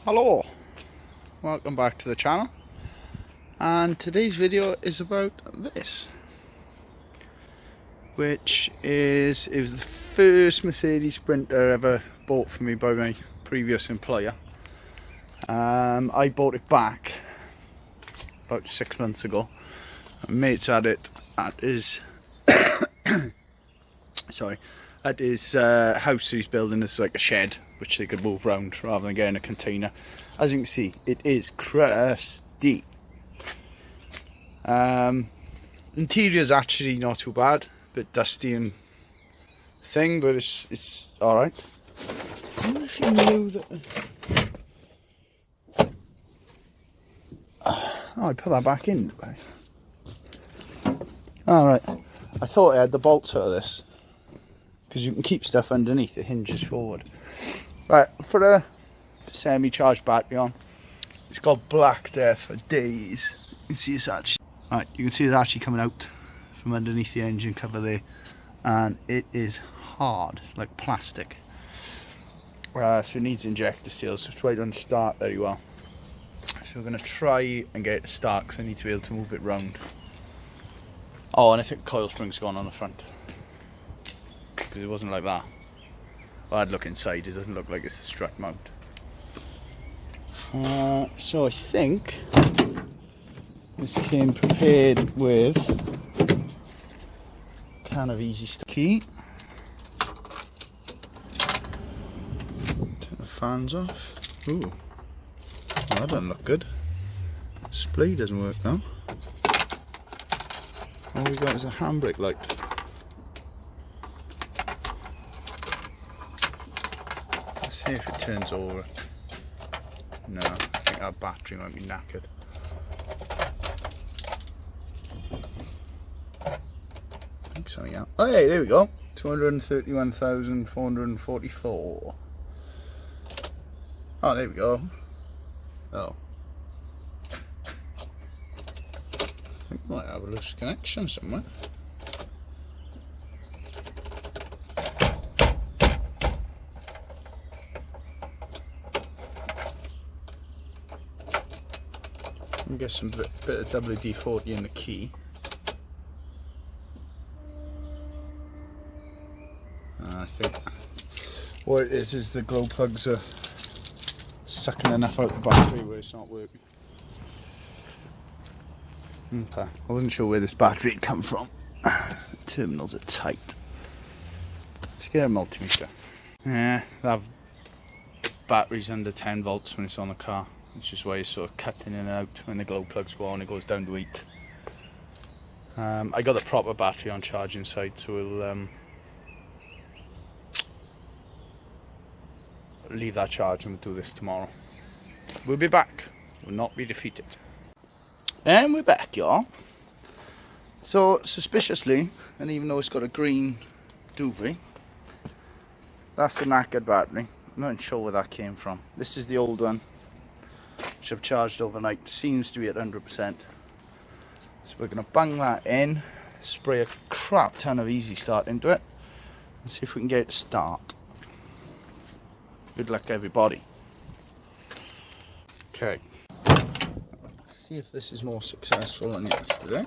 Hello, welcome back to the channel, and today's video is about this, which is, it was the first Mercedes Sprinter ever bought for me by my previous employer. I bought it back about 6 months ago. My mate's had it at his at his house he's building. This like a shed which they could move around rather than getting a container. As you can see, it is crusty. Interior's actually not too bad, a bit dusty and thing, but it's all right. I wonder if you knew that. Oh, I put that back in. All right. I thought I had the bolts out of this, because you can keep stuff underneath. It hinges forward. Right, put a semi-charged battery on. It's got black there for days. You can see it's actually, right, you can see it's actually coming out from underneath the engine cover there, and it is hard, like plastic. So it needs injector seal, so it's right on start very well. So we're going to try and get it to start, because I need to be able to move it round. Oh, and I think coil spring's gone on the front, because it wasn't like that. Well, I'd look inside, it doesn't look like it's a strut mount. So I think this came prepared with a can of easy stuff. Key. Turn the fans off. Ooh, well, that doesn't look good. Display doesn't work now. All we got is a handbrake light. Let's see if it turns over. No, I think our battery might be knackered. I think so, yeah. Oh, hey, there we go. 231,444. Oh, there we go. Oh. I think we might have a loose connection somewhere. And get some bit of WD-40 in the key. I think what it is the glow plugs are sucking enough out the battery where it's not working. Okay, I wasn't sure where this battery had come from. The terminals are tight. Let's get a multimeter. Yeah, that battery's under 10 volts when it's on the car, which is why it's sort of cutting in and out when the glow plugs go on. It goes down to 8. I got the proper battery on charge inside, so we'll leave that charge and we'll do this tomorrow. We'll be back. We'll not be defeated. And we're back, y'all. So, suspiciously, and even though it's got a green duvet, that's the knackered battery. I'm not sure where that came from. This is the old one, which I've charged overnight. Seems to be at 100%. So we're going to bung that in, spray a crap ton of Easy Start into it, and see if we can get it to start. Good luck, everybody. Okay. See if this is more successful than yesterday.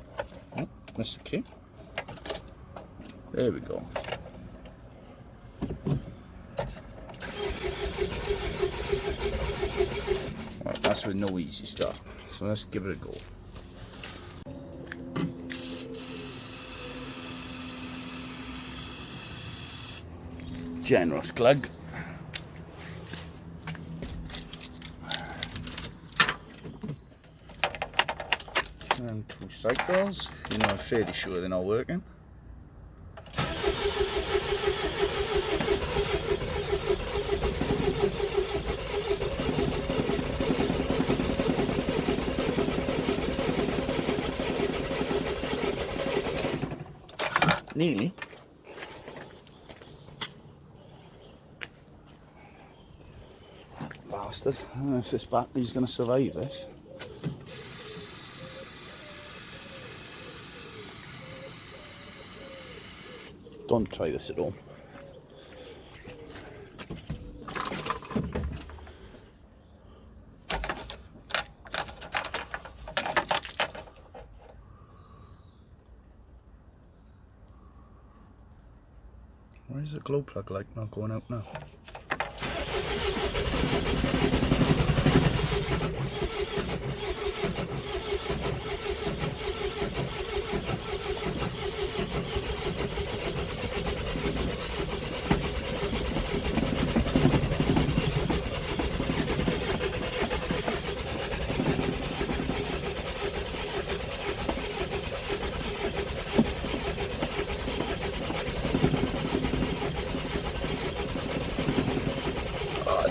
Oh, that's the key. There we go. Right, that's with no Easy Start. So let's give it a go. Generous glug. And 2 cycles. You know, I'm fairly sure they're not working. Nearly. Bastard. I don't know if this battery's going to survive this. Don't try this at home. Why is the glow plug light not going out now?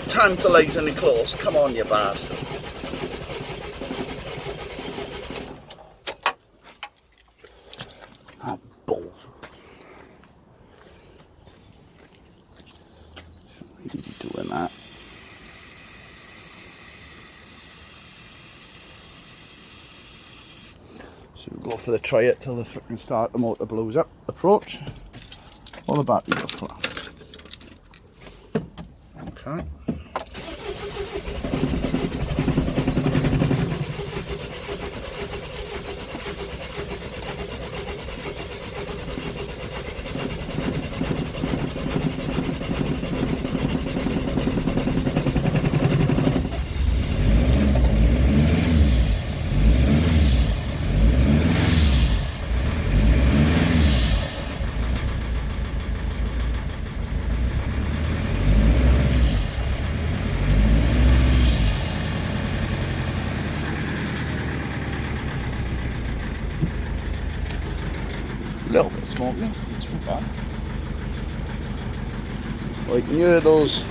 Tantalisingly close. Come on, you bastard. Ah, balls. Shouldn't really be doing that. So we'll go for the try it till the freaking starter motor blows up approach. Or the battery goes flat. Okay. A little bit smoky, not too bad. Well, you can hear those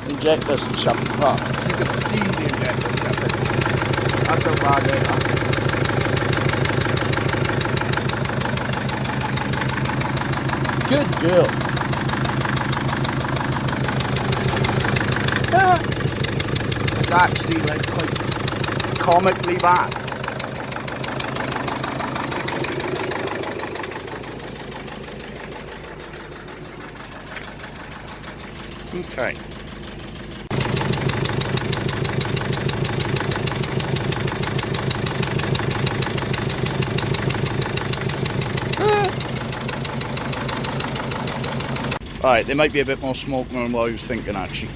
injectors and chuffing apart. You can see the injectors chuffing. That's how bad they are. Good girl. It's actually like quite comically bad. Okay. Alright, there might be a bit more smoke than what I was thinking actually.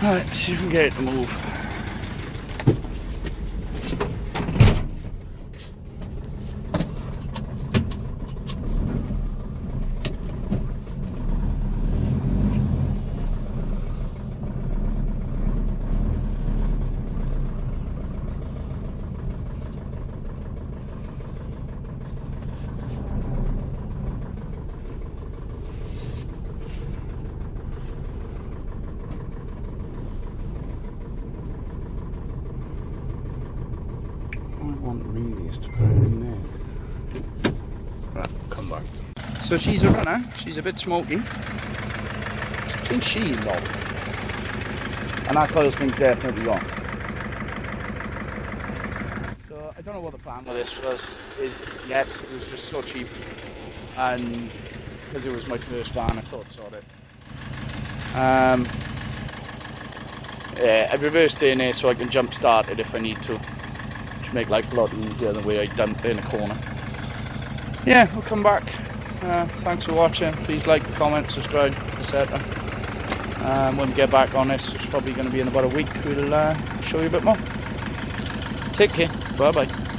Alright, let's see if we can get it to move. Want really is to put it in there. Right, come back. So she's a runner, she's a bit smoky. I think she's low. And that coil spring's definitely gone. So I don't know what the plan with this is yet. It was just so cheap. And because it was my first van, I thought sort it. Yeah, I reversed it in here so I can jump start it if I need to. Make life a lot easier than the way I dumped it in a corner. Yeah, we'll come back. Thanks for watching. Please like, comment, subscribe, etc. When we get back on this, it's probably going to be in about a week. We'll show you a bit more. Take care. Bye bye.